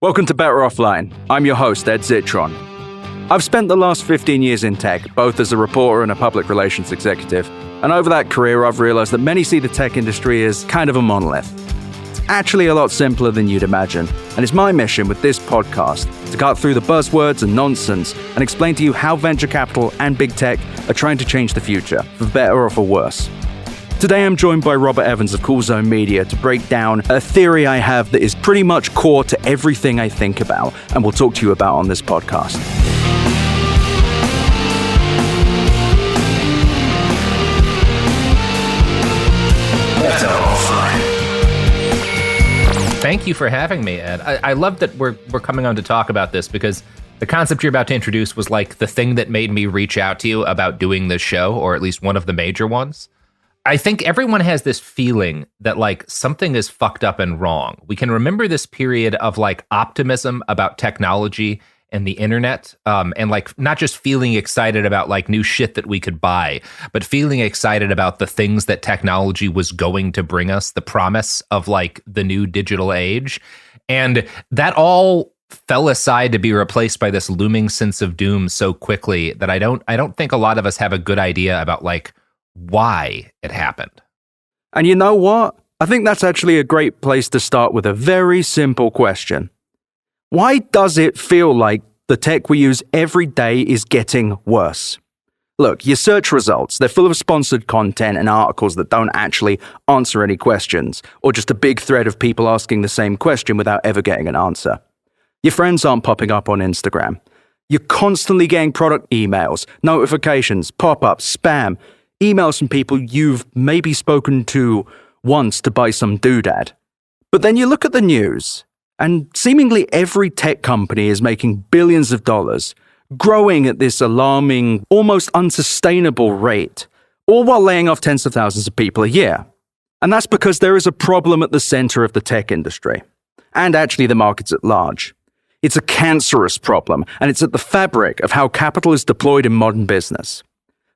Welcome to Better Offline. I'm your host, Ed Zitron. I've spent the last 15 years in tech, both as a reporter and a public relations executive. And over that career, I've realized that many see the tech industry as kind of a monolith. It's actually a lot simpler than you'd imagine. And it's my mission with this podcast to cut through the buzzwords and nonsense and explain to you how venture capital and big tech are trying to change the future, for better or for worse. Today I'm joined by Robert Evans of Cool Zone Media to break down a theory I have that is pretty much core to everything I think about and will talk to you about on this podcast. Thank you for having me, Ed. I love that we're coming on to talk about this because the concept you're about to introduce was like the thing that made me reach out to you about doing this show, or at least one of the major ones. I think everyone has this feeling that like something is fucked up and wrong. We can remember this period of like optimism about technology and the internet, and like not just feeling excited about like new shit that we could buy, but feeling excited about the things that technology was going to bring us, the promise of like the new digital age. And that all fell aside to be replaced by this looming sense of doom so quickly that I don't think a lot of us have a good idea about like why it happened. And you know what? I think that's actually a great place to start with a very simple question. Why does it feel like the tech we use every day is getting worse? Look, your search results, they're full of sponsored content and articles that don't actually answer any questions, or just a big thread of people asking the same question without ever getting an answer. Your friends aren't popping up on Instagram. You're constantly getting product emails, notifications, pop-ups, spam, emails from people you've maybe spoken to once to buy some doodad. But then you look at the news, and seemingly every tech company is making billions of dollars, growing at this alarming, almost unsustainable rate, all while laying off tens of thousands of people a year. And that's because there is a problem at the center of the tech industry, and actually the markets at large. It's a cancerous problem, and it's at the fabric of how capital is deployed in modern business.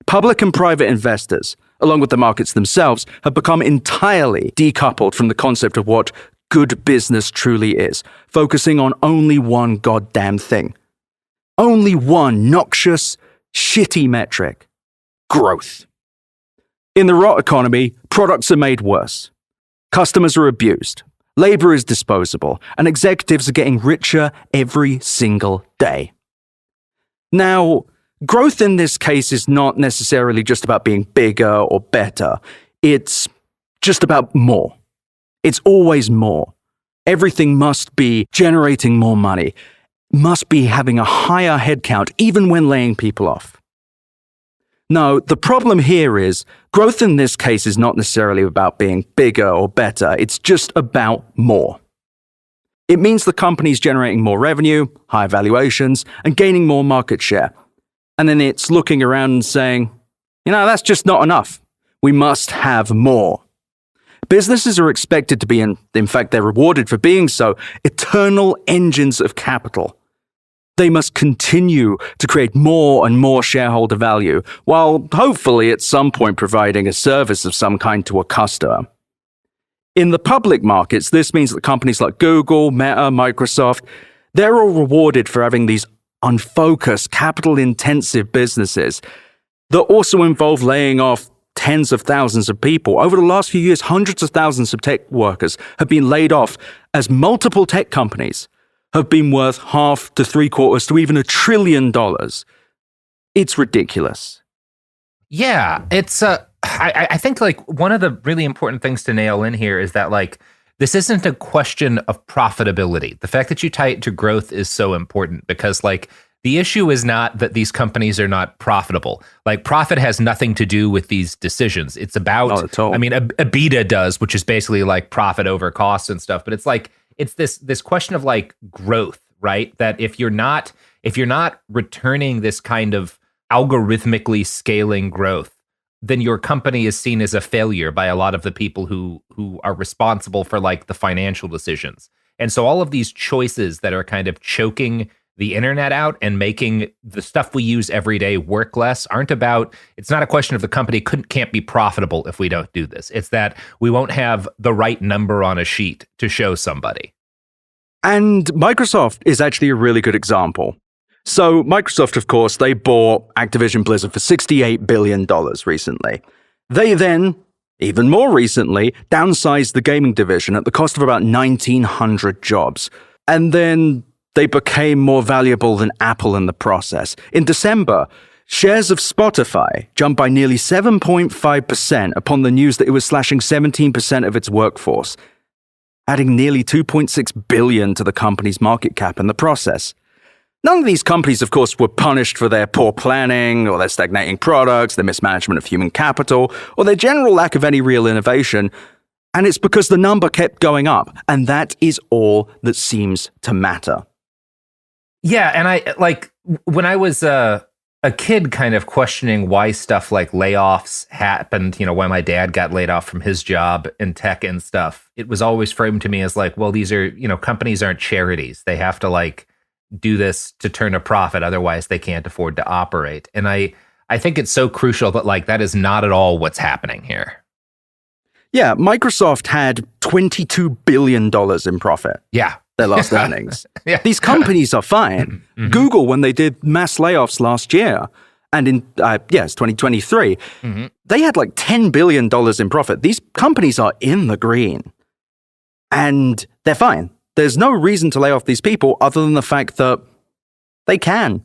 Public and private investors, along with the markets themselves, have become entirely decoupled from the concept of what good business truly is, focusing on only one goddamn thing. Only one noxious, shitty metric: growth. In the rot economy, products are made worse. Customers are abused. Labor is disposable, and executives are getting richer every single day. Now, growth in this case is not necessarily just about being bigger or better. It's just about more. It's always more. Everything must be generating more money, must be having a higher headcount even when laying people off. No, the problem here is growth in this case is not necessarily about being bigger or better. It's just about more. It means the company's generating more revenue, higher valuations, and gaining more market share. And then it's looking around and saying, that's just not enough. We must have more. Businesses are expected to be, in fact, they're rewarded for being so, eternal engines of capital. They must continue to create more and more shareholder value, while hopefully at some point providing a service of some kind to a customer. In the public markets, this means that companies like Google, Meta, Microsoft, they're all rewarded for having these unfocused, capital-intensive businesses that also involve laying off tens of thousands of people. Over the last few years, hundreds of thousands of tech workers have been laid off as multiple tech companies have been worth half to three-quarters to even $1 trillion. It's ridiculous. Yeah, it's I think like one of the really important things to nail in here is that like this isn't a question of profitability. The fact that you tie it to growth is so important because like the issue is not that these companies are not profitable. Like profit has nothing to do with these decisions. It's about, not at all. I mean, EBITDA does, which is basically like profit over costs and stuff. But it's like, it's this question of like growth, right? That if you're not returning this kind of algorithmically scaling growth, then your company is seen as a failure by a lot of the people who are responsible for like the financial decisions. And so all of these choices that are kind of choking the internet out and making the stuff we use every day work less it's not a question of the company can't be profitable if we don't do this. It's that we won't have the right number on a sheet to show somebody. And Microsoft is actually a really good example. So Microsoft, of course, they bought Activision Blizzard for $68 billion recently. They then, even more recently, downsized the gaming division at the cost of about 1,900 jobs. And then they became more valuable than Apple in the process. In December, shares of Spotify jumped by nearly 7.5% upon the news that it was slashing 17% of its workforce, adding nearly $2.6 billion to the company's market cap in the process. None of these companies, of course, were punished for their poor planning or their stagnating products, their mismanagement of human capital, or their general lack of any real innovation. And it's because the number kept going up, and that is all that seems to matter. Yeah, and when I was a kid kind of questioning why stuff like layoffs happened, when my dad got laid off from his job in tech and stuff, it was always framed to me as like, well, these are, companies aren't charities. They have to do this to turn a profit. Otherwise they can't afford to operate. And I think it's so crucial that that is not at all what's happening here. Yeah, Microsoft had $22 billion in profit. Yeah. Their last earnings. Yeah. These companies are fine. Mm-hmm. Google, when they did mass layoffs last year, and in, it's 2023, they had $10 billion in profit. These companies are in the green. And they're fine. There's no reason to lay off these people other than the fact that they can.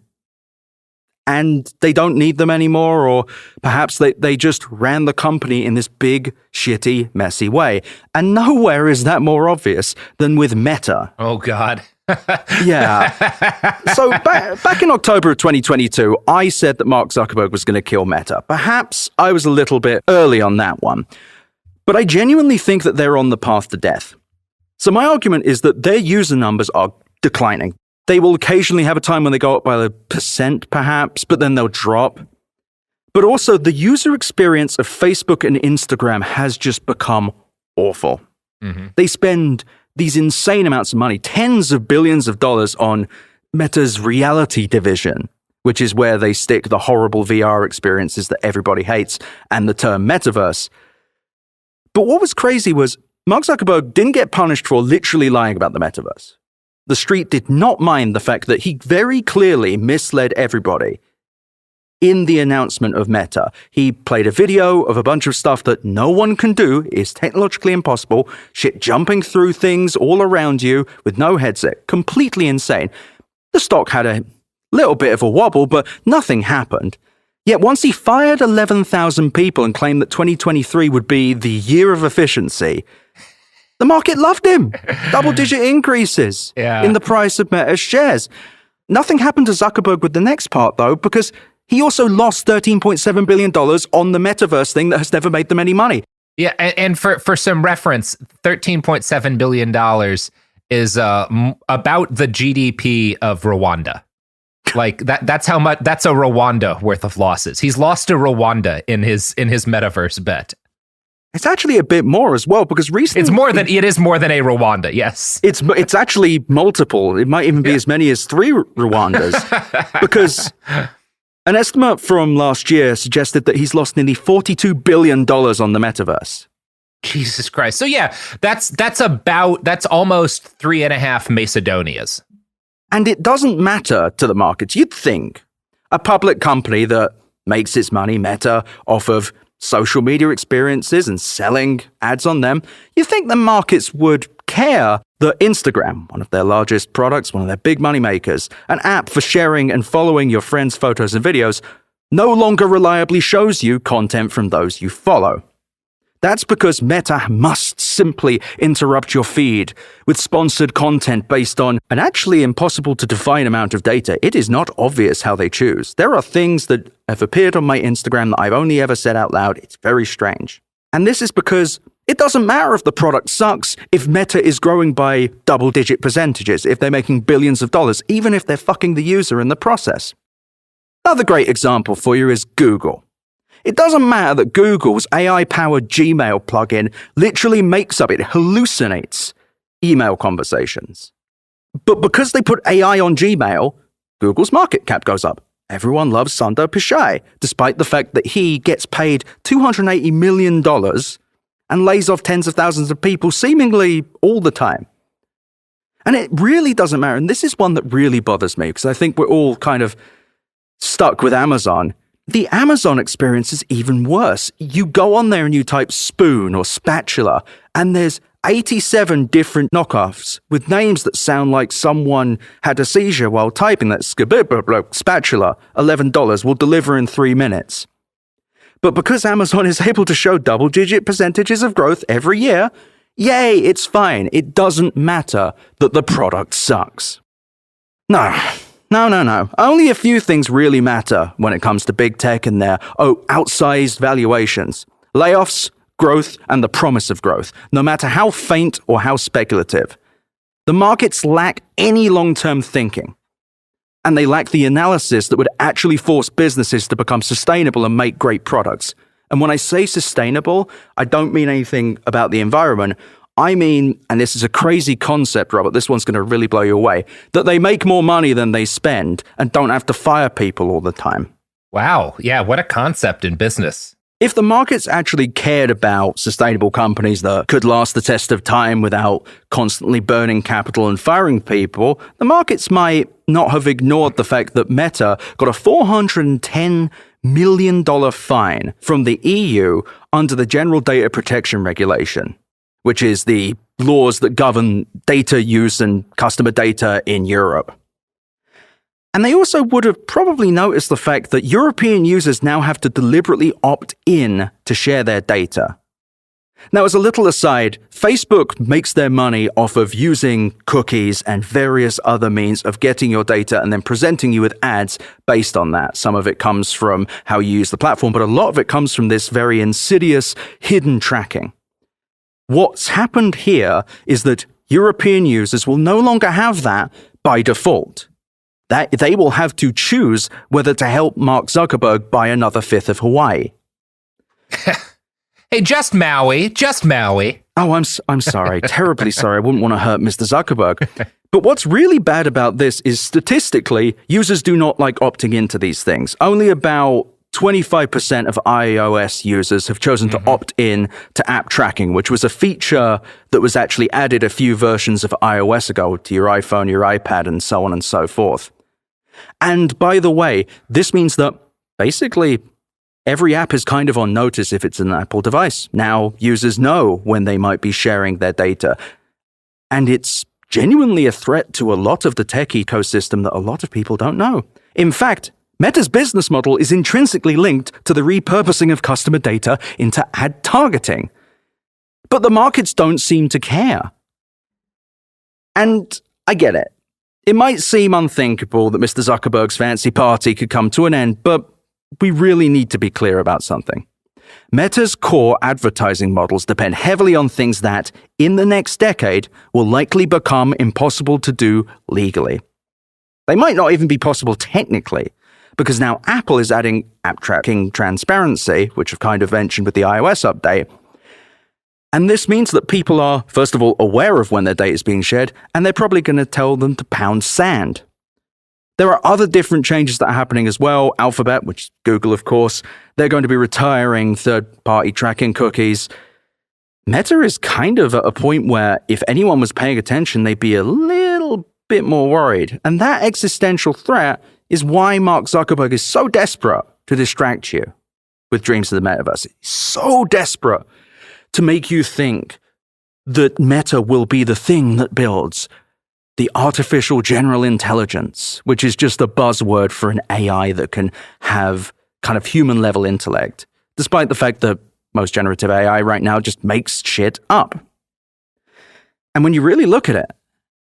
And they don't need them anymore, or perhaps they just ran the company in this big, shitty, messy way. And nowhere is that more obvious than with Meta. Oh, God. Yeah. So back in October of 2022, I said that Mark Zuckerberg was going to kill Meta. Perhaps I was a little bit early on that one. But I genuinely think that they're on the path to death. So my argument is that their user numbers are declining. They will occasionally have a time when they go up by 1%, perhaps, but then they'll drop. But also, the user experience of Facebook and Instagram has just become awful. Mm-hmm. They spend these insane amounts of money, tens of billions of dollars, on Meta's reality division, which is where they stick the horrible VR experiences that everybody hates and the term metaverse. But what was crazy was Mark Zuckerberg didn't get punished for literally lying about the metaverse. The street did not mind the fact that he very clearly misled everybody. In the announcement of Meta, he played a video of a bunch of stuff that no one can do, is technologically impossible, shit jumping through things all around you with no headset, completely insane. The stock had a little bit of a wobble, but nothing happened. Yet once he fired 11,000 people and claimed that 2023 would be the year of efficiency, the market loved him. Double-digit increases in the price of Meta's shares. Nothing happened to Zuckerberg with the next part, though, because he also lost $13.7 billion on the metaverse thing that has never made them any money. Yeah, and for some reference, $13.7 billion is about the GDP of Rwanda. That's how much. That's a Rwanda worth of losses. He's lost to Rwanda in his metaverse bet. It's actually a bit more as well, because recently it is more than a Rwanda. Yes, it's actually multiple. It might even be as many as 3 Rwandas, because an estimate from last year suggested that he's lost nearly $42 billion on the metaverse. Jesus Christ! So yeah, that's almost 3.5 Macedonias. And it doesn't matter to the markets. You'd think a public company that makes its money, Meta, off of social media experiences and selling ads on them, you think the markets would care that Instagram, one of their largest products, one of their big money makers, an app for sharing and following your friends' photos and videos, no longer reliably shows you content from those you follow. That's because Meta must simply interrupt your feed with sponsored content based on an actually impossible to define amount of data. It is not obvious how they choose. There are things that have appeared on my Instagram that I've only ever said out loud. It's very strange. And this is because it doesn't matter if the product sucks, if Meta is growing by double-digit percentages, if they're making billions of dollars, even if they're fucking the user in the process. Another great example for you is Google. It doesn't matter that Google's AI-powered Gmail plugin literally makes up, it hallucinates email conversations. But because they put AI on Gmail, Google's market cap goes up. Everyone loves Sundar Pichai, despite the fact that he gets paid $280 million and lays off tens of thousands of people seemingly all the time. And it really doesn't matter. And this is one that really bothers me because I think we're all kind of stuck with Amazon. The Amazon experience is even worse. You go on there and you type spoon or spatula, and there's 87 different knockoffs with names that sound like someone had a seizure while typing that. Spatula, $11, will deliver in 3 minutes. But because Amazon is able to show double-digit percentages of growth every year, yay, it's fine. It doesn't matter that the product sucks. No. Only a few things really matter when it comes to big tech and their, outsized valuations. Layoffs, growth, and the promise of growth, no matter how faint or how speculative. The markets lack any long-term thinking. And they lack the analysis that would actually force businesses to become sustainable and make great products. And when I say sustainable, I don't mean anything about the environment. I mean, and this is a crazy concept, Robert, this one's going to really blow you away, that they make more money than they spend and don't have to fire people all the time. Wow. Yeah, what a concept in business. If the markets actually cared about sustainable companies that could last the test of time without constantly burning capital and firing people, the markets might not have ignored the fact that Meta got a $410 million fine from the EU under the General Data Protection Regulation, which is the laws that govern data use and customer data in Europe. And they also would have probably noticed the fact that European users now have to deliberately opt in to share their data. Now, as a little aside, Facebook makes their money off of using cookies and various other means of getting your data and then presenting you with ads based on that. Some of it comes from how you use the platform, but a lot of it comes from this very insidious, hidden tracking. What's happened here is that European users will no longer have that by default. That they will have to choose whether to help Mark Zuckerberg buy another fifth of Hawaii. Hey, just Maui. Oh, I'm sorry. Terribly sorry. I wouldn't want to hurt Mr. Zuckerberg. But what's really bad about this is statistically, users do not like opting into these things. Only about 25% of iOS users have chosen to opt in to app tracking, which was a feature that was actually added a few versions of iOS ago to your iPhone, your iPad, and so on and so forth. And by the way, this means that basically every app is kind of on notice if it's an Apple device. Now users know when they might be sharing their data. And it's genuinely a threat to a lot of the tech ecosystem that a lot of people don't know. In fact, Meta's business model is intrinsically linked to the repurposing of customer data into ad targeting. But the markets don't seem to care. And I get it. It might seem unthinkable that Mr. Zuckerberg's fancy party could come to an end, but we really need to be clear about something. Meta's core advertising models depend heavily on things that, in the next decade, will likely become impossible to do legally. They might not even be possible technically, because now Apple is adding app tracking transparency, which I've kind of mentioned with the iOS update. And this means that people are, first of all, aware of when their data is being shared, and they're probably going to tell them to pound sand. There are other different changes that are happening as well. Alphabet, which is Google, of course, they're going to be retiring third-party tracking cookies. Meta is kind of at a point where if anyone was paying attention, they'd be a little bit more worried. And that existential threat is why Mark Zuckerberg is so desperate to distract you with dreams of the metaverse. He's so desperate to make you think that Meta will be the thing that builds the artificial general intelligence, which is just a buzzword for an AI that can have kind of human-level intellect, despite the fact that most generative AI right now just makes shit up. And when you really look at it,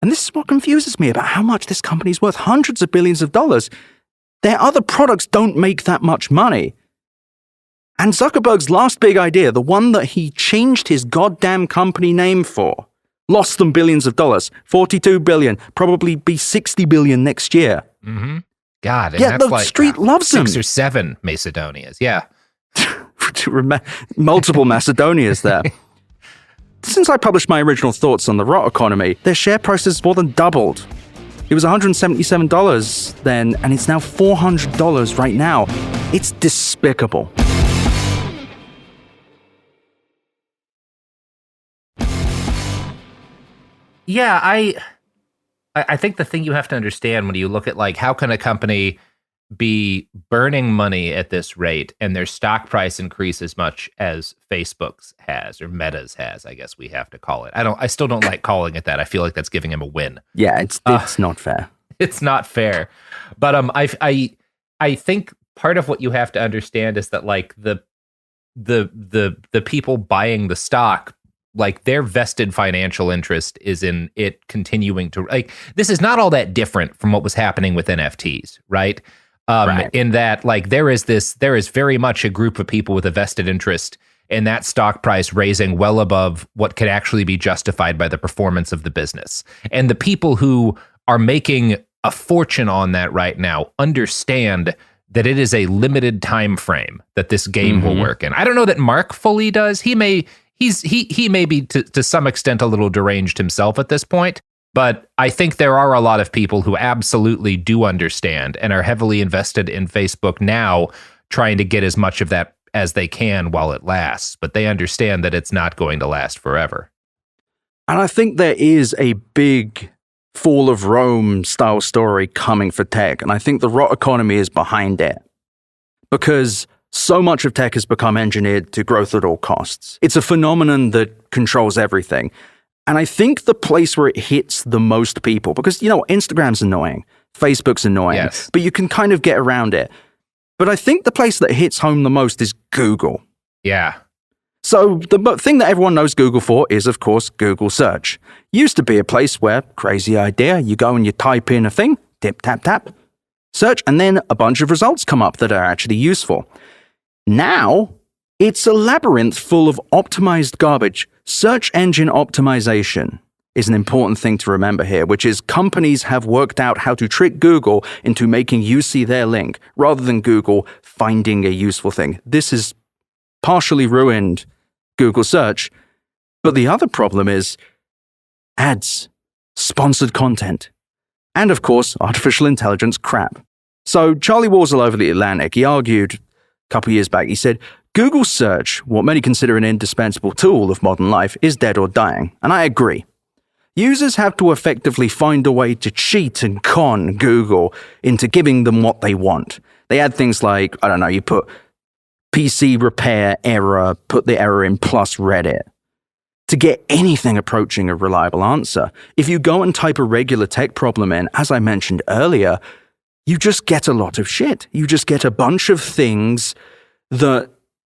and this is what confuses me about how much this company's worth, hundreds of billions of dollars, their other products don't make that much money. And Zuckerberg's last big idea, the one that he changed his goddamn company name for, lost them billions of dollars. 42 billion, probably be 60 billion next year. Mm-hmm. God, and yeah, that's the like street loves 6 them. or 7 Macedonias, yeah. Multiple Macedonias there. Since I published my original thoughts on the rot economy, their share price has more than doubled. It was $177 then, and it's now $400 right now. It's despicable. Yeah, I think the thing you have to understand when you look at like how can a company be burning money at this rate and their stock price increase as much as Facebook's has or Meta's has, I guess we have to call it. I still don't like calling it that. I feel like that's giving him a win. Yeah, it's not fair. It's not fair. But I think part of what you have to understand is that like the people buying the stock, like their vested financial interest is in it continuing to, like, this is not all that different from what was happening with NFTs, right? Right. In that, like, there is very much a group of people with a vested interest in that stock price raising well above what could actually be justified by the performance of the business. And the people who are making a fortune on that right now understand that it is a limited time frame that this game will work in. I don't know that Mark fully does. He may be to some extent a little deranged himself at this point. But I think there are a lot of people who absolutely do understand and are heavily invested in Facebook now, trying to get as much of that as they can while it lasts. But they understand that it's not going to last forever. And I think there is a big fall of Rome style story coming for tech. And I think the rot economy is behind it. Because so much of tech has become engineered to growth at all costs. It's a phenomenon that controls everything. And I think the place where it hits the most people, because, you know, Instagram's annoying, Facebook's annoying, yes, but you can kind of get around it. But I think the place that hits home the most is Google. Yeah. So the thing that everyone knows Google for is, of course, Google search. Used to be a place where, crazy idea, you go and you type in a thing, tip, tap, tap, search, and then a bunch of results come up that are actually useful. Now, it's a labyrinth full of optimized garbage. Search engine optimization is an important thing to remember here, which is companies have worked out how to trick Google into making you see their link rather than Google finding a useful thing. This has partially ruined Google search. But the other problem is ads, sponsored content, and of course, artificial intelligence crap. So Charlie Walsall over the Atlantic, he argued a couple years back, he said, Google search, what many consider an indispensable tool of modern life, is dead or dying. And I agree. Users have to effectively find a way to cheat and con Google into giving them what they want. They add things like, I don't know, you put PC repair error, put the error in plus Reddit to get anything approaching a reliable answer. If you go and type a regular tech problem in, as I mentioned earlier, you just get a lot of shit. You just get a bunch of things that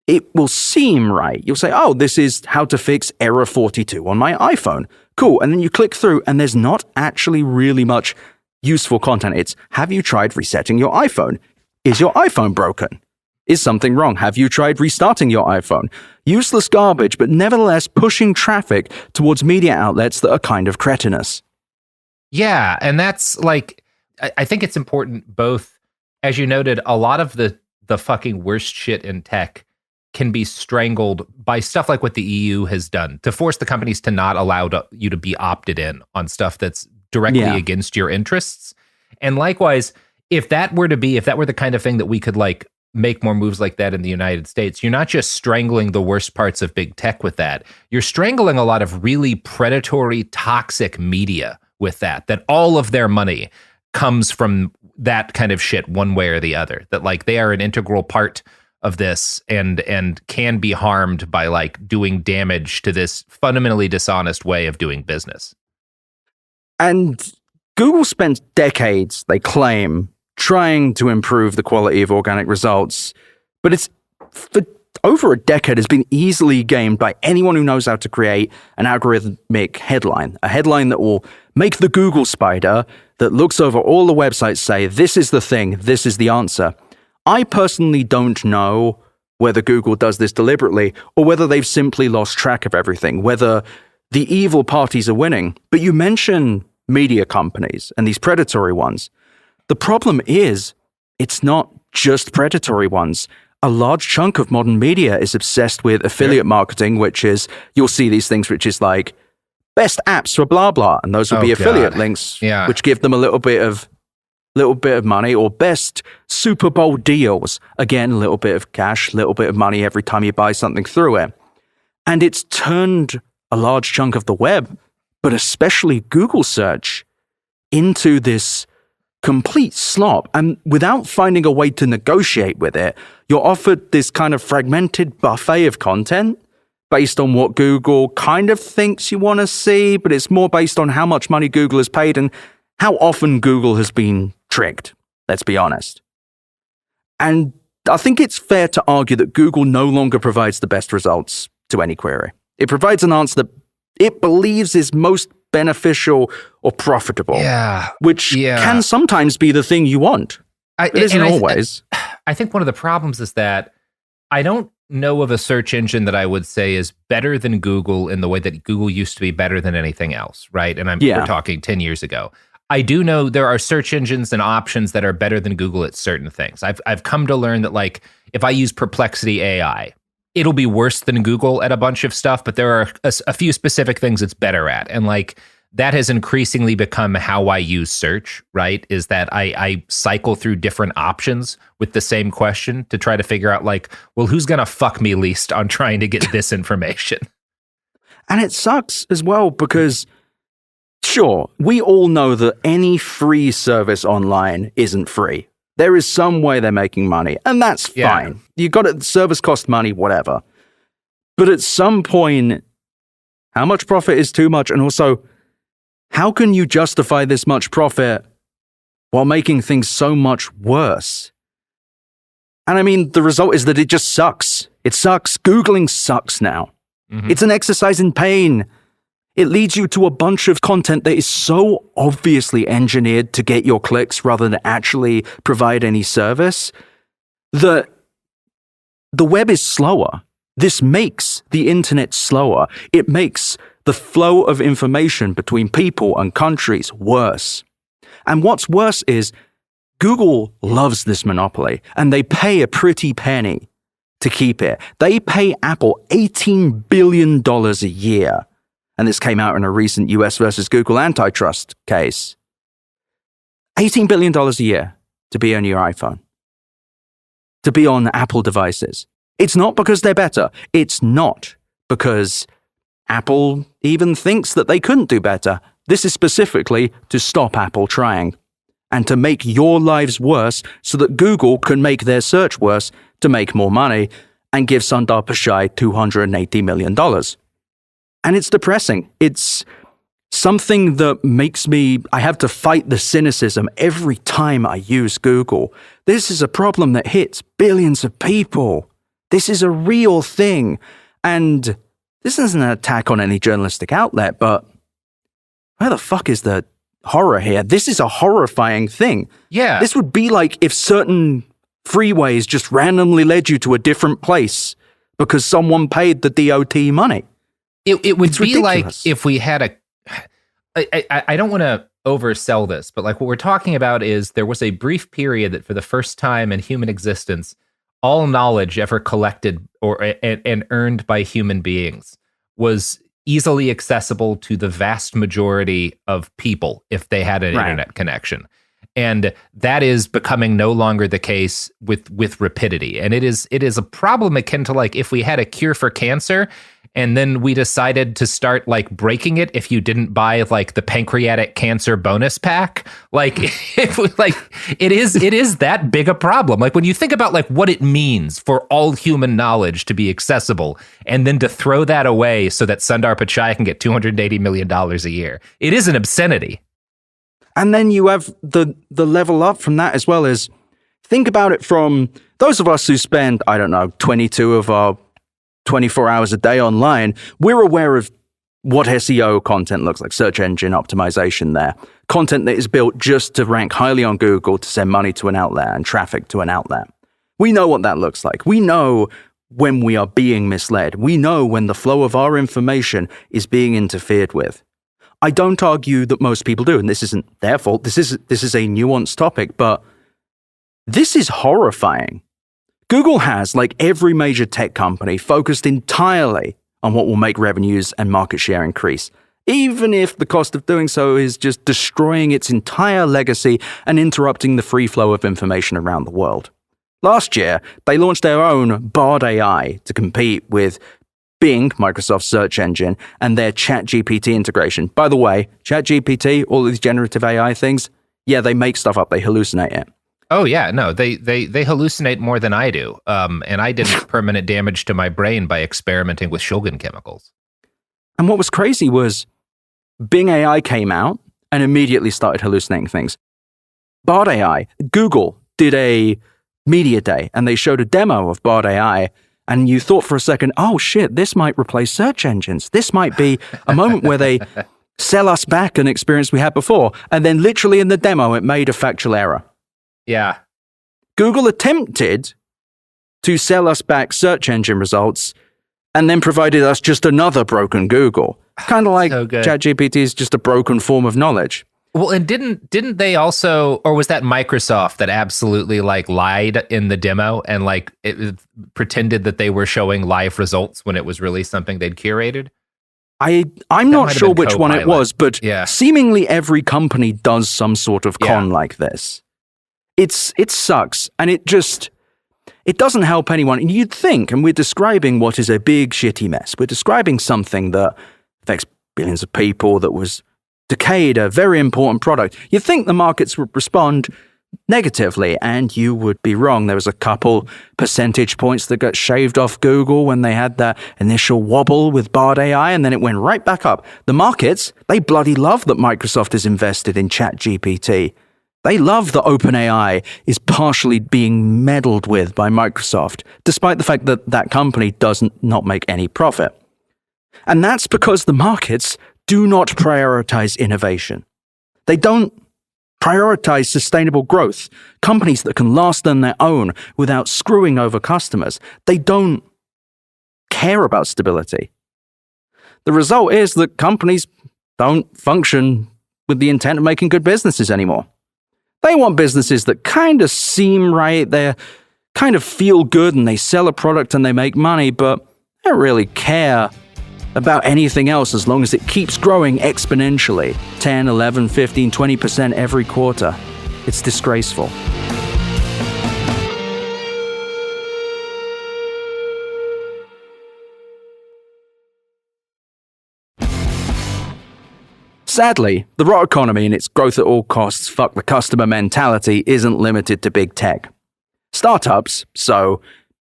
it will seem right. You'll say, oh, this is how to fix error 42 on my iPhone. Cool. And then you click through and there's not actually really much useful content. It's, have you tried resetting your iPhone? Is your iPhone broken? Is something wrong? Have you tried restarting your iPhone? Useless garbage, but nevertheless pushing traffic towards media outlets that are kind of cretinous. Yeah. And that's like, I think it's important both, as you noted, a lot of the fucking worst shit in tech can be strangled by stuff like what the EU has done to force the companies to not allow you to be opted in on stuff that's directly against your interests. And likewise, if that were the kind of thing that we could like make more moves like that in the United States, you're not just strangling the worst parts of big tech with that. You're strangling a lot of really predatory, toxic media with that all of their money comes from that kind of shit one way or the other, that like they are an integral part of this and can be harmed by like doing damage to this fundamentally dishonest way of doing business. And Google spent decades, they claim, trying to improve the quality of organic results, but it's for over a decade has been easily gamed by anyone who knows how to create an algorithmic headline, a headline that will make the Google spider that looks over all the websites say, this is the thing, this is the answer. I personally don't know whether Google does this deliberately or whether they've simply lost track of everything, whether the evil parties are winning. But you mention media companies and these predatory ones. The problem is, it's not just predatory ones. A large chunk of modern media is obsessed with affiliate marketing, which is, you'll see these things which is like, best apps for blah, blah. And those will be affiliate links, which give them a little bit of money, or best Super Bowl deals. Again, a little bit of cash, little bit of money every time you buy something through it. And it's turned a large chunk of the web, but especially Google search, into this complete slop. And without finding a way to negotiate with it, you're offered this kind of fragmented buffet of content based on what Google kind of thinks you want to see, but it's more based on how much money Google has paid and how often Google has been tricked, let's be honest. And I think it's fair to argue that Google no longer provides the best results to any query. It provides an answer that it believes is most beneficial or profitable, which can sometimes be the thing you want. It isn't always. I think one of the problems is that I don't know of a search engine that I would say is better than Google in the way that Google used to be better than anything else, right? And we're talking 10 years ago. I do know there are search engines and options that are better than Google at certain things. I've come to learn that, like, if I use Perplexity AI, it'll be worse than Google at a bunch of stuff, but there are a few specific things it's better at. And like, that has increasingly become how I use search, right? Is that I cycle through different options with the same question to try to figure out, like, well, who's going to fuck me least on trying to get this information? And it sucks as well because, sure, we all know that any free service online isn't free. There is some way they're making money, and that's fine. You got it, service cost money, whatever. But at some point, how much profit is too much? And also, how can you justify this much profit while making things so much worse? And I mean, the result is that it just sucks. It sucks. Googling sucks now. Mm-hmm. It's an exercise in pain. It leads you to a bunch of content that is so obviously engineered to get your clicks rather than actually provide any service that the web is slower. This makes the internet slower. It makes the flow of information between people and countries worse. And what's worse is Google loves this monopoly, and they pay a pretty penny to keep it. They pay Apple $18 billion a year. And this came out in a recent US versus Google antitrust case. $18 billion a year to be on your iPhone, to be on Apple devices. It's not because they're better. It's not because Apple even thinks that they couldn't do better. This is specifically to stop Apple trying and to make your lives worse so that Google can make their search worse to make more money and give Sundar Pichai $280 million. And it's depressing. It's something that makes me, I have to fight the cynicism every time I use Google. This is a problem that hits billions of people. This is a real thing. And this isn't an attack on any journalistic outlet, but where the fuck is the horror here? This is a horrifying thing. Yeah. This would be like if certain freeways just randomly led you to a different place because someone paid the DOT money. It would It's be ridiculous. like if we had I don't want to oversell this, but like what we're talking about is there was a brief period that for the first time in human existence, all knowledge ever collected and earned by human beings was easily accessible to the vast majority of people if they had an internet connection. And that is becoming no longer the case with rapidity. And it is a problem akin to like if we had a cure for cancer and then we decided to start like breaking it if you didn't buy like the pancreatic cancer bonus pack. Like it is that big a problem. Like when you think about like what it means for all human knowledge to be accessible and then to throw that away so that Sundar Pichai can get $280 million a year, it is an obscenity. And then you have the level up from that as well as, think about it from those of us who spend, 22 of our 24 hours a day online, we're aware of what SEO content looks like, search engine optimization there. Content that is built just to rank highly on Google to send money to an outlet and traffic to an outlet. We know what that looks like. We know when we are being misled. We know when the flow of our information is being interfered with. I don't argue that most people do, and this isn't their fault. This is a nuanced topic, but this is horrifying. Google has, like every major tech company, focused entirely on what will make revenues and market share increase, even if the cost of doing so is just destroying its entire legacy and interrupting the free flow of information around the world. Last year, they launched their own Bard AI to compete with Bing, Microsoft's search engine, and their ChatGPT integration. By the way, ChatGPT, all these generative AI things, yeah, they make stuff up. They hallucinate it. Oh yeah, no, they hallucinate more than I do. And I did permanent damage to my brain by experimenting with Shulgin chemicals. And what was crazy was Bing AI came out and immediately started hallucinating things. Bard AI, Google did a media day and they showed a demo of Bard AI, and you thought for a second, oh shit, this might replace search engines. This might be a moment where they sell us back an experience we had before. And then literally in the demo, it made a factual error. Yeah. Google attempted to sell us back search engine results and then provided us just another broken Google. Kind of like ChatGPT is just a broken form of knowledge. Well, and didn't they also, or was that Microsoft that absolutely like lied in the demo and like it pretended that they were showing live results when it was really something they'd curated? I'm not sure which one it was, but seemingly every company does some sort of con like this. It sucks, and it doesn't help anyone. And you'd think, and we're describing what is a big shitty mess. We're describing something that affects billions of people, that was decayed, a very important product. You'd think the markets would respond negatively, and you would be wrong. There was a couple percentage points that got shaved off Google when they had that initial wobble with Bard AI, and then it went right back up. The markets, they bloody love that Microsoft is invested in ChatGPT. They love that OpenAI is partially being meddled with by Microsoft, despite the fact that that company does not make any profit. And that's because the markets do not prioritize innovation. They don't prioritize sustainable growth, companies that can last on their own without screwing over customers. They don't care about stability. The result is that companies don't function with the intent of making good businesses anymore. They want businesses that kind of seem right, they kind of feel good, and they sell a product and they make money, but they don't really care about anything else as long as it keeps growing exponentially, 10, 11, 15, 20% every quarter. It's disgraceful. Sadly, the rot economy and its growth at all costs, fuck the customer mentality isn't limited to big tech. Startups, so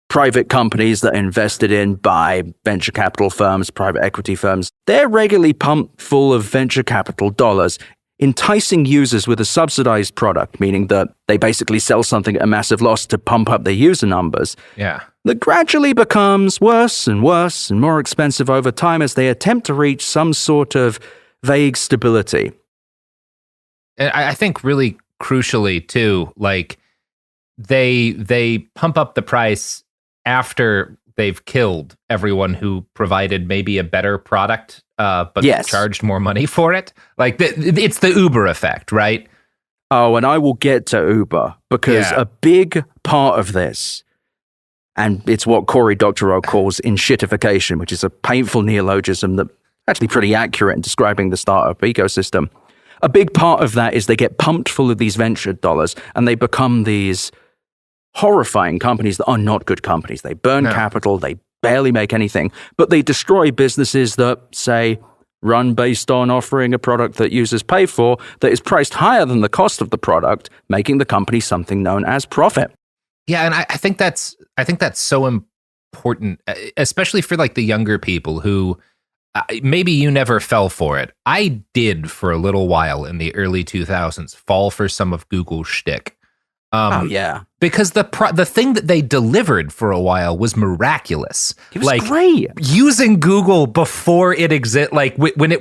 private companies that are invested in by venture capital firms, private equity firms, they're regularly pumped full of venture capital dollars, enticing users with a subsidized product, meaning that they basically sell something at a massive loss to pump up their user numbers. Yeah. That gradually becomes worse and worse and more expensive over time as they attempt to reach some sort of vague stability. And I think really crucially too, like they pump up the price after they've killed everyone who provided maybe a better product, but charged more money for it. Like it's the Uber effect, right? Oh, and I will get to Uber because a big part of this, and it's what Cory Doctorow calls inshitification, which is a painful neologism that actually pretty accurate in describing the startup ecosystem. A big part of that is they get pumped full of these venture dollars and they become these horrifying companies that are not good companies. They burn capital, they barely make anything, but they destroy businesses that, say, run based on offering a product that users pay for that is priced higher than the cost of the product, making the company something known as profit. Yeah, and I think that's so important, especially for like the younger people who maybe you never fell for it. I did for a little while in the early 2000s fall for some of Google's shtick. Because the thing that they delivered for a while was miraculous. It was great. Using Google before it existed, when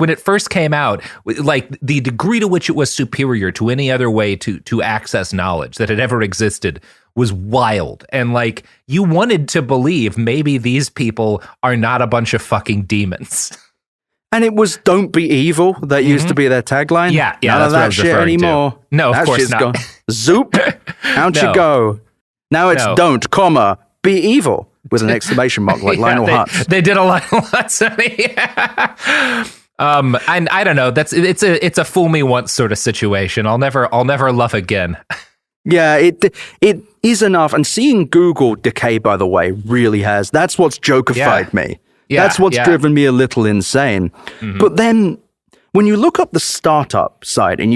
it first came out, like the degree to which it was superior to any other way to access knowledge that had ever existed was wild. And like you wanted to believe maybe these people are not a bunch of fucking demons. And it was "Don't be evil" that used to be their tagline. Yeah, none of that shit anymore. No, of course not. Gone. Zoop, out you go. Now it's "Don't, be evil" with an exclamation mark like Lionel Hutz. They did a Lionel Hutz. And I don't know. It's a fool me once sort of situation. I'll never love again. Yeah, it is enough. And seeing Google decay, by the way, really has. That's what's jokified me. That's what's driven me a little insane. But then when you look up the startup side and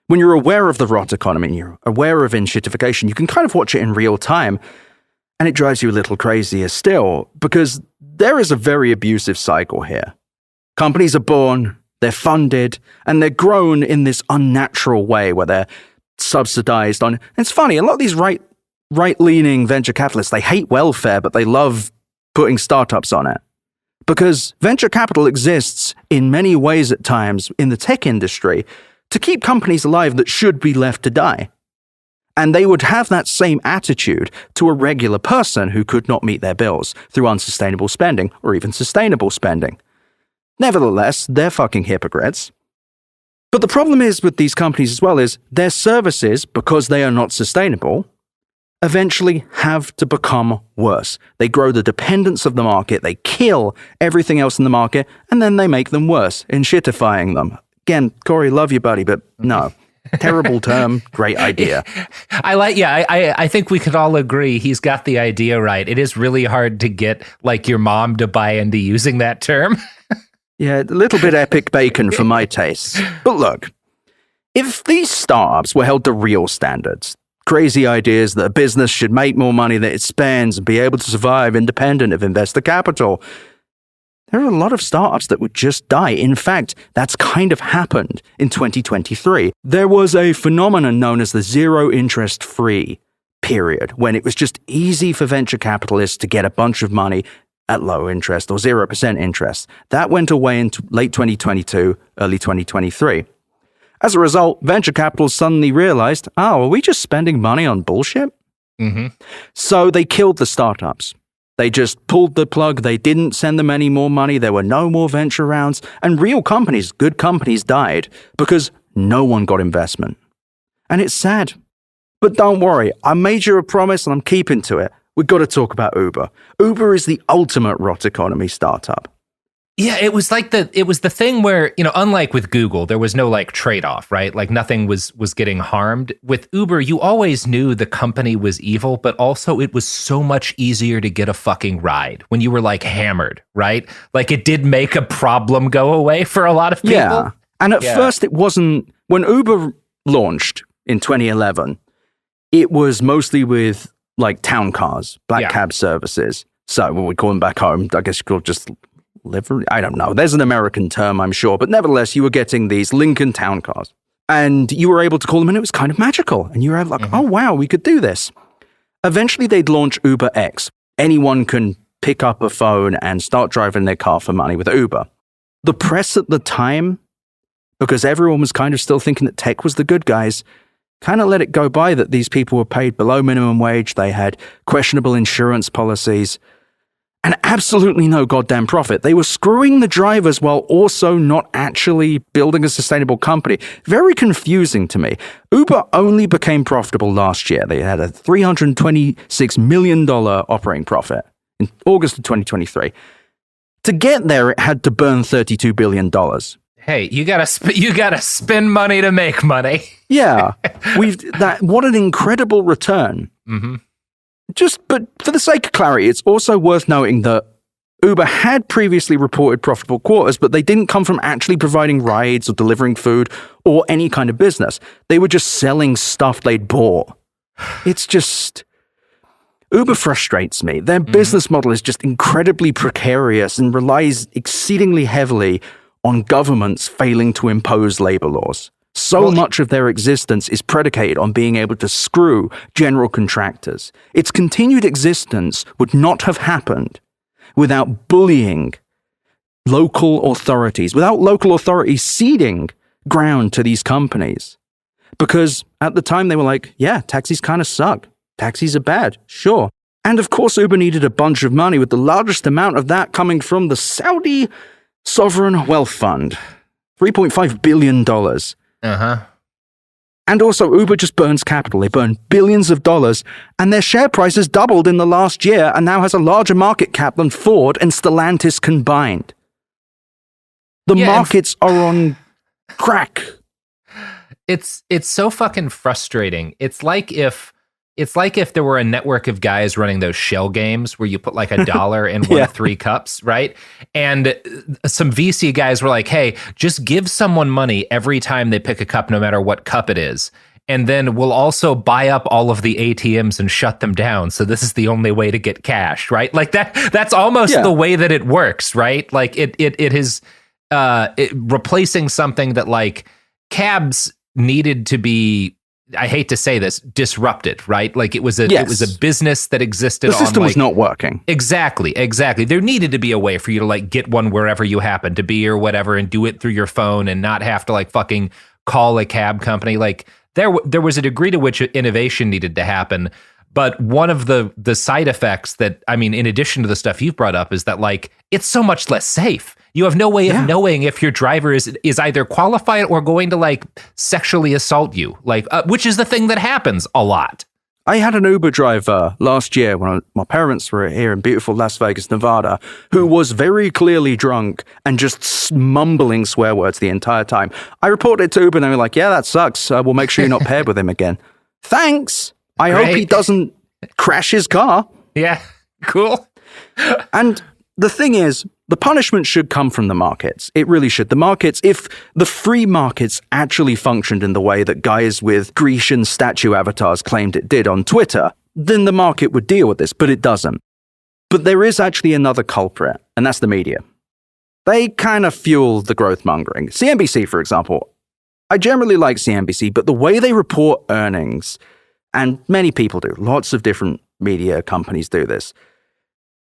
when you're aware of the rot economy and you're aware of enshittification, you can kind of watch it in real time. And it drives you a little crazier still, because there is a very abusive cycle here. Companies are born, they're funded, and they're grown in this unnatural way where they're subsidized on. And it's funny, a lot of these right-leaning venture capitalists, they hate welfare, but they love putting startups on it. Because venture capital exists in many ways at times in the tech industry to keep companies alive that should be left to die. And they would have that same attitude to a regular person who could not meet their bills through unsustainable spending or even sustainable spending. Nevertheless, they're fucking hypocrites. But the problem is with these companies as well is their services, because they are not sustainable, eventually have to become worse. They grow the dependence of the market, they kill everything else in the market, and then they make them worse, enshittifying them. Again, Corey, love you, buddy, but no. Terrible term, great idea. I think we could all agree he's got the idea right. It is really hard to get like your mom to buy into using that term. Yeah, a little bit epic bacon for my tastes. But look, if these startups were held to real standards, crazy ideas that a business should make more money than it spends and be able to survive independent of investor capital, there are a lot of startups that would just die. In fact, that's kind of happened in 2023. There was a phenomenon known as the zero interest free period, when it was just easy for venture capitalists to get a bunch of money at low interest or 0% interest. That went away in late 2022, early 2023. As a result, venture capital suddenly realized, are we just spending money on bullshit? So they killed the startups. They just pulled the plug. They didn't send them any more money. There were no more venture rounds. And real companies, good companies, died because no one got investment. And it's sad. But don't worry, I made you a promise and I'm keeping to it. We've got to talk about Uber. Uber is the ultimate rot economy startup. Yeah, it was the thing where, unlike with Google, there was no like trade-off, right? Like nothing was getting harmed. With Uber, you always knew the company was evil, but also it was so much easier to get a fucking ride when you were like hammered, right? Like it did make a problem go away for a lot of people. Yeah. And at first it wasn't, when Uber launched in 2011, it was mostly with like town cars, black cab services. So when we call them back home, I guess you could just livery. I don't know. There's an American term, I'm sure. But nevertheless, you were getting these Lincoln town cars. And you were able to call them, and it was kind of magical. And you were like, oh, wow, we could do this. Eventually, they'd launch Uber X. Anyone can pick up a phone and start driving their car for money with Uber. The press at the time, because everyone was kind of still thinking that tech was the good guys, kind of let it go by that these people were paid below minimum wage. They had questionable insurance policies. And absolutely no goddamn profit. They were screwing the drivers while also not actually building a sustainable company. Very confusing to me. Uber only became profitable last year. They had a $326 million operating profit in August of 2023. To get there, it had to burn $32 billion. Hey, you gotta spend money to make money. Yeah, what an incredible return. But for the sake of clarity, it's also worth noting that Uber had previously reported profitable quarters, but they didn't come from actually providing rides or delivering food or any kind of business. They were just selling stuff they'd bought. It's just... Uber frustrates me. Their business model is just incredibly precarious and relies exceedingly heavily on governments failing to impose labor laws. So much of their existence is predicated on being able to screw general contractors. Its continued existence would not have happened without bullying local authorities, without local authorities ceding ground to these companies. Because at the time they were like, yeah, taxis kind of suck. Taxis are bad, sure. And of course Uber needed a bunch of money, with the largest amount of that coming from the Saudi Sovereign Wealth Fund, $3.5 billion. And also, Uber just burns capital. They burn billions of dollars, and their share price has doubled in the last year and now has a larger market cap than Ford and Stellantis combined. The markets are on crack. It's so fucking frustrating. It's like if It's like if there were a network of guys running those shell games where you put like $1 in one of 3 cups, right? And some VC guys were like, hey, just give someone money every time they pick a cup, no matter what cup it is. And then we'll also buy up all of the ATMs and shut them down. So this is the only way to get cash, right? Like that's almost the way that it works, right? Like it is replacing something that like cabs needed to be, I hate to say this, disrupted, right? Like it was a business that existed. The system was not working. Exactly. There needed to be a way for you to like get one wherever you happen to be or whatever, and do it through your phone and not have to like fucking call a cab company. Like there was a degree to which innovation needed to happen. But one of the side effects that, I mean, in addition to the stuff you've brought up, is that like it's so much less safe. You have no way of knowing if your driver is either qualified or going to like sexually assault you, like which is the thing that happens a lot. I had an Uber driver last year when my parents were here in beautiful Las Vegas, Nevada, who was very clearly drunk and just mumbling swear words the entire time. I reported it to Uber and they were like, yeah, that sucks. We'll make sure you're not paired with him again. Thanks. I hope he doesn't crash his car. Yeah, cool. And the thing is, the punishment should come from the markets. It really should. The markets, if the free markets actually functioned in the way that guys with Grecian statue avatars claimed it did on Twitter, then the market would deal with this, but it doesn't. But there is actually another culprit, and that's the media. They kind of fuel the growth mongering. CNBC, for example. I generally like CNBC, but the way they report earnings, and many people do, lots of different media companies do this,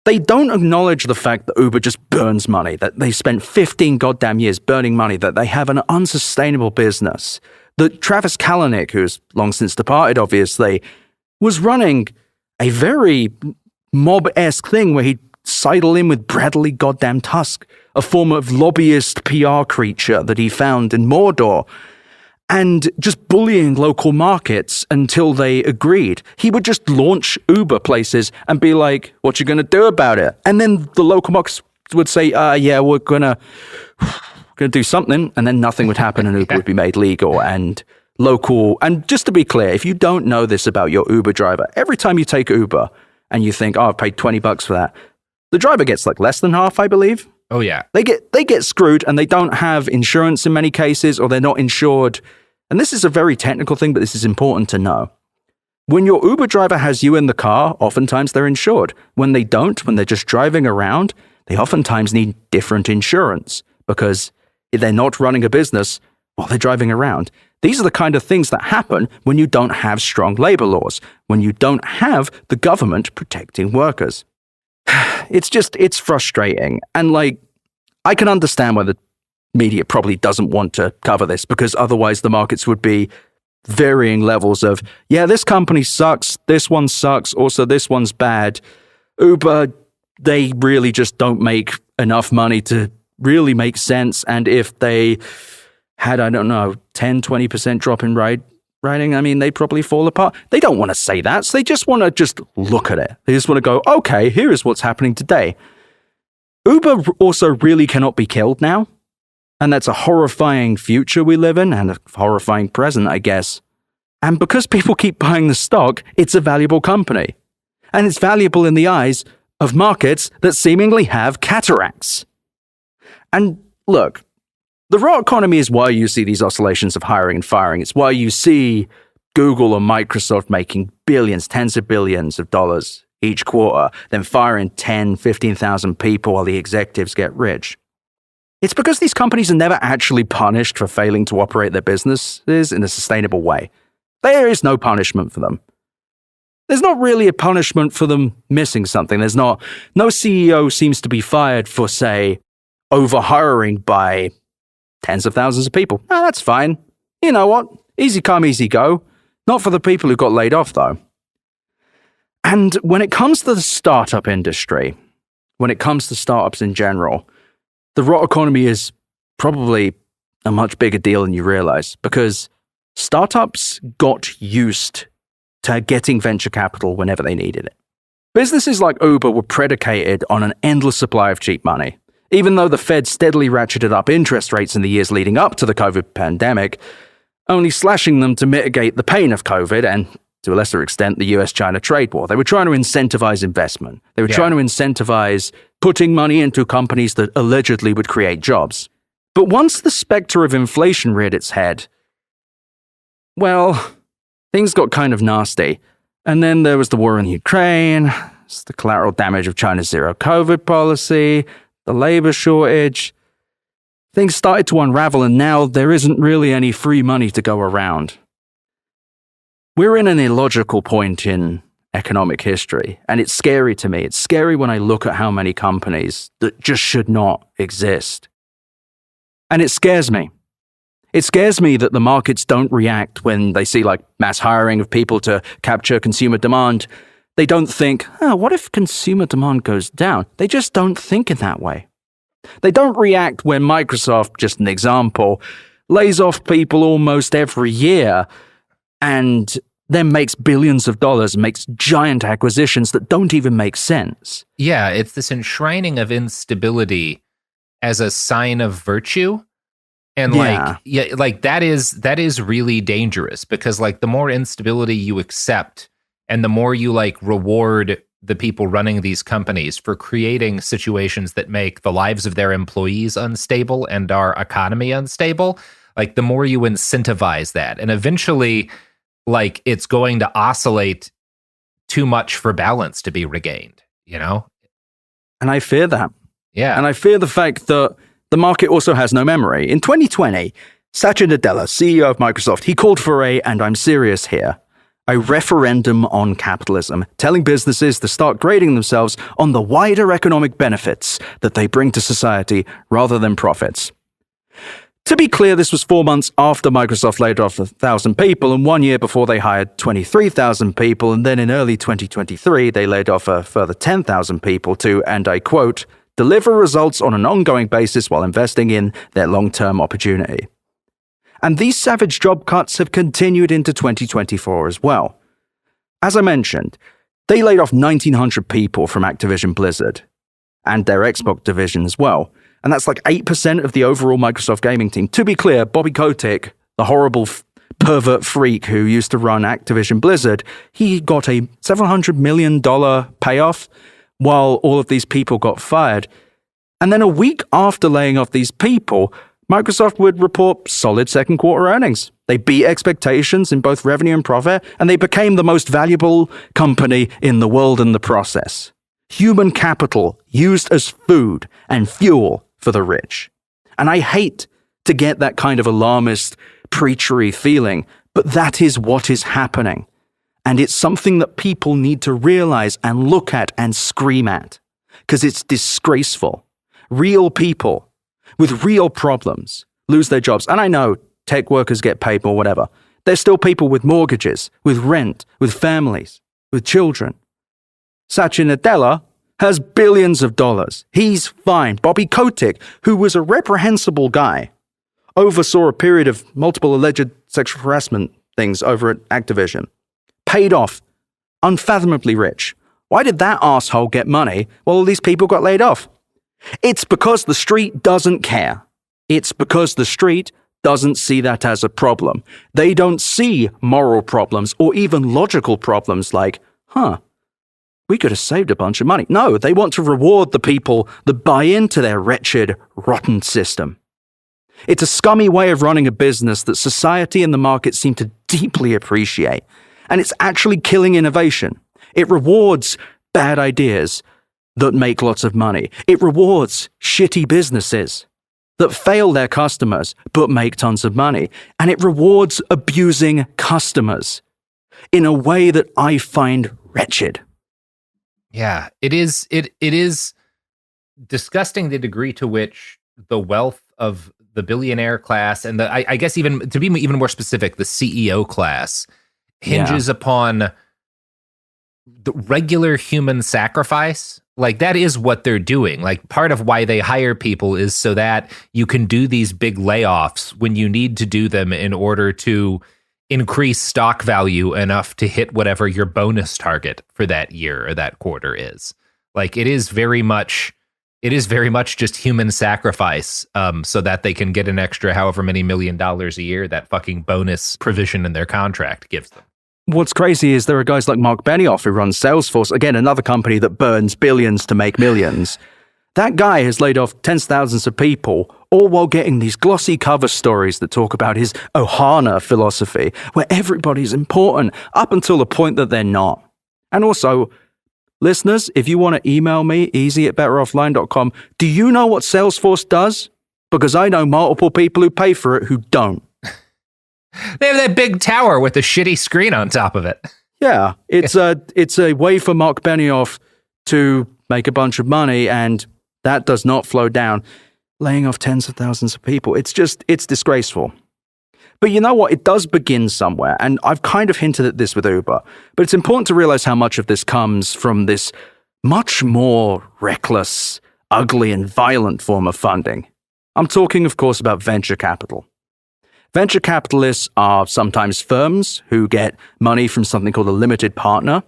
they don't acknowledge the fact that Uber just burns money, that they spent 15 goddamn years burning money, that they have an unsustainable business, that Travis Kalanick, who's long since departed, obviously, was running a very mob-esque thing where he'd sidle in with Bradley goddamn Tusk, a form of lobbyist PR creature that he found in Mordor, and just bullying local markets until they agreed. He would just launch Uber places and be like, what you going to do about it? And then the local markets would say, yeah, we're going to do something. And then nothing would happen and Uber would be made legal and local. And just to be clear, if you don't know this about your Uber driver, every time you take Uber and you think, oh, I've paid $20 for that, the driver gets like less than half, I believe. Oh, yeah. They get screwed and they don't have insurance in many cases, or they're not insured. And this is a very technical thing, but this is important to know. When your Uber driver has you in the car, oftentimes they're insured. When they don't, when they're just driving around, they oftentimes need different insurance because they're not running a business while they're driving around. These are the kind of things that happen when you don't have strong labor laws, when you don't have the government protecting workers. It's frustrating. And like, I can understand why the media probably doesn't want to cover this, because otherwise the markets would be varying levels of, yeah, this company sucks, this one sucks, also this one's bad. Uber, they really just don't make enough money to really make sense. And if they had, I don't know, 10, 20% drop in riding, I mean, they'd probably fall apart. They don't want to say that, so they just want to just look at it. They just want to go, okay, here is what's happening today. Uber also really cannot be killed now. And that's a horrifying future we live in, and a horrifying present, I guess. And because people keep buying the stock, it's a valuable company. And it's valuable in the eyes of markets that seemingly have cataracts. And look, the raw economy is why you see these oscillations of hiring and firing. It's why you see Google or Microsoft making billions, tens of billions of dollars each quarter, then firing 10, 15,000 people while the executives get rich. It's because these companies are never actually punished for failing to operate their businesses in a sustainable way. There is no punishment for them. There's not really a punishment for them missing something. No CEO seems to be fired for, say, overhiring by tens of thousands of people. No, that's fine. You know what? Easy come, easy go. Not for the people who got laid off, though. And when it comes to the startup industry, when it comes to startups in general, the rot economy is probably a much bigger deal than you realize, because startups got used to getting venture capital whenever they needed it. Businesses like Uber were predicated on an endless supply of cheap money. Even though the Fed steadily ratcheted up interest rates in the years leading up to the COVID pandemic, only slashing them to mitigate the pain of COVID and to a lesser extent, the US-China trade war. They were trying to incentivize investment. They were trying to incentivize putting money into companies that allegedly would create jobs. But once the specter of inflation reared its head, well, things got kind of nasty. And then there was the war in Ukraine, the collateral damage of China's zero COVID policy, the labor shortage. Things started to unravel, and now there isn't really any free money to go around. We're in an illogical point in economic history, and it's scary to me. It's scary when I look at how many companies that just should not exist. And it scares me. It scares me that the markets don't react when they see like mass hiring of people to capture consumer demand. They don't think, what if consumer demand goes down? They just don't think in that way. They don't react when Microsoft, just an example, lays off people almost every year and then makes billions of dollars and makes giant acquisitions that don't even make sense. Yeah, it's this enshrining of instability as a sign of virtue. And that is really dangerous, because like the more instability you accept and the more you like reward the people running these companies for creating situations that make the lives of their employees unstable and our economy unstable, like the more you incentivize that. And eventually, like, it's going to oscillate too much for balance to be regained, you know? And I fear that. Yeah. And I fear the fact that the market also has no memory. In 2020, Satya Nadella, CEO of Microsoft, he called for and I'm serious here, a referendum on capitalism, telling businesses to start grading themselves on the wider economic benefits that they bring to society rather than profits. To be clear, this was 4 months after Microsoft laid off 1,000 people and 1 year before they hired 23,000 people. And then in early 2023, they laid off a further 10,000 people to, and I quote, deliver results on an ongoing basis while investing in their long-term opportunity. And these savage job cuts have continued into 2024 as well. As I mentioned, they laid off 1,900 people from Activision Blizzard and their Xbox division as well. And that's like 8% of the overall Microsoft gaming team. To be clear, Bobby Kotick, the horrible pervert freak who used to run Activision Blizzard, he got a $700 million payoff while all of these people got fired. And then a week after laying off these people, Microsoft would report solid second quarter earnings. They beat expectations in both revenue and profit, and they became the most valuable company in the world in the process. Human capital used as food and fuel for the rich. And I hate to get that kind of alarmist, preachery feeling, but that is what is happening. And it's something that people need to realize and look at and scream at, because it's disgraceful. Real people with real problems lose their jobs. And I know tech workers get paid more, whatever. There's still people with mortgages, with rent, with families, with children. Satya Nadella has billions of dollars. He's fine. Bobby Kotick, who was a reprehensible guy, oversaw a period of multiple alleged sexual harassment things over at Activision. Paid off. Unfathomably rich. Why did that asshole get money while all these people got laid off? It's because the street doesn't care. It's because the street doesn't see that as a problem. They don't see moral problems or even logical problems like, we could have saved a bunch of money. No, they want to reward the people that buy into their wretched, rotten system. It's a scummy way of running a business that society and the market seem to deeply appreciate. And it's actually killing innovation. It rewards bad ideas that make lots of money. It rewards shitty businesses that fail their customers but make tons of money. And it rewards abusing customers in a way that I find wretched. Yeah, it is disgusting the degree to which the wealth of the billionaire class and I guess even to be even more specific, the CEO class hinges upon the regular human sacrifice. Like, that is what they're doing. Like, part of why they hire people is so that you can do these big layoffs when you need to do them in order to increase stock value enough to hit whatever your bonus target for that year or that quarter is. Like, it is very much just human sacrifice, so that they can get an extra however many $1 million a year that fucking bonus provision in their contract gives them. what's crazy is there are guys like Mark Benioff who runs Salesforce, again, another company that burns billions to make millions. That guy has laid off tens of thousands of people, all while getting these glossy cover stories that talk about his Ohana philosophy, where everybody's important up until the point that they're not. And also, listeners, if you want to email me, easy@betteroffline.com, do you know what Salesforce does? Because I know multiple people who pay for it who don't. They have that big tower with a shitty screen on top of it. Yeah, it's a way for Mark Benioff to make a bunch of money, and that does not flow down, laying off tens of thousands of people. It's disgraceful. But you know what? It does begin somewhere, and I've kind of hinted at this with Uber, but it's important to realize how much of this comes from this much more reckless, ugly, and violent form of funding. I'm talking, of course, about venture capital. Venture capitalists are sometimes firms who get money from something called a limited partner.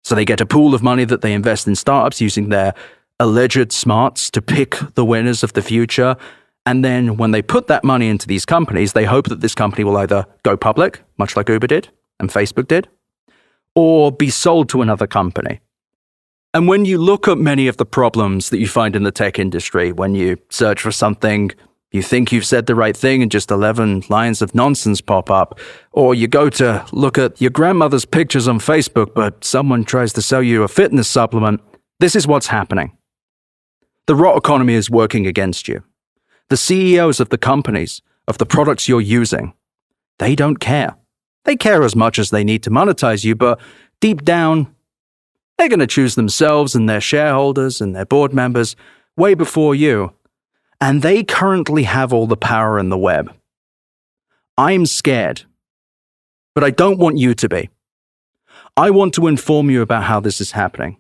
So they get a pool of money that they invest in startups using their alleged smarts to pick the winners of the future. And then when they put that money into these companies, they hope that this company will either go public, much like Uber did and Facebook did, or be sold to another company. And when you look at many of the problems that you find in the tech industry, when you search for something, you think you've said the right thing and just 11 lines of nonsense pop up, or you go to look at your grandmother's pictures on Facebook, but someone tries to sell you a fitness supplement, this is what's happening. The rot economy is working against you. The CEOs of the companies, of the products you're using, they don't care. They care as much as they need to monetize you, but deep down, they're going to choose themselves and their shareholders and their board members way before you. And they currently have all the power in the web. I'm scared, but I don't want you to be. I want to inform you about how this is happening.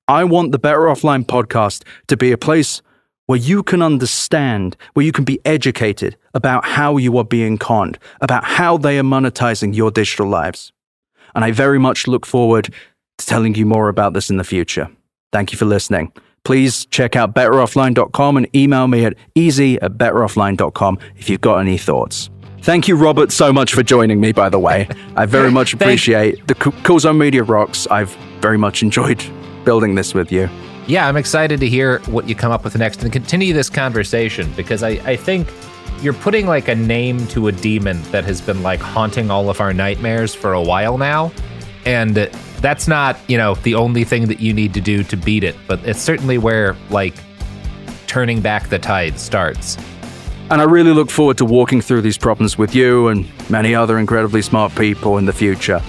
I want the Better Offline podcast to be a place where you can understand, where you can be educated about how you are being conned, about how they are monetizing your digital lives. And I very much look forward to telling you more about this in the future. Thank you for listening. Please check out betteroffline.com and email me at easy@betteroffline.com if you've got any thoughts. Thank you, Robert, so much for joining me, by the way. I very much appreciate the Cool Zone Media rocks. I've very much enjoyed building this with you. Yeah, I'm excited to hear what you come up with next and continue this conversation, because I think you're putting like a name to a demon that has been like haunting all of our nightmares for a while now. And that's not, the only thing that you need to do to beat it, but it's certainly where like turning back the tide starts. And I really look forward to walking through these problems with you and many other incredibly smart people in the future.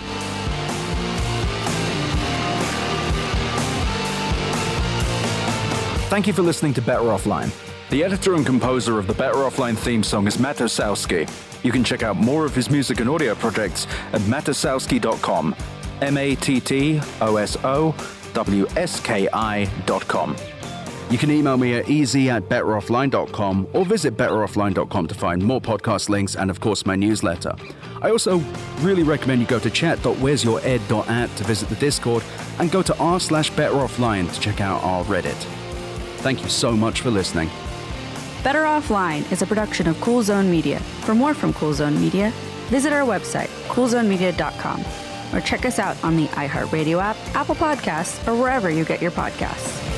Thank you for listening to Better Offline. The editor and composer of the Better Offline theme song is Matt Osowski. You can check out more of his music and audio projects at mattosowski.com. mattosowski.com. You can email me at easy@betteroffline.com or visit betteroffline.com to find more podcast links and, of course, my newsletter. I also really recommend you go to chat.wheresyoured.at to visit the Discord and go to r/betteroffline to check out our Reddit. Thank you so much for listening. Better Offline is a production of Cool Zone Media. For more from Cool Zone Media, visit our website, coolzonemedia.com, or check us out on the iHeartRadio app, Apple Podcasts, or wherever you get your podcasts.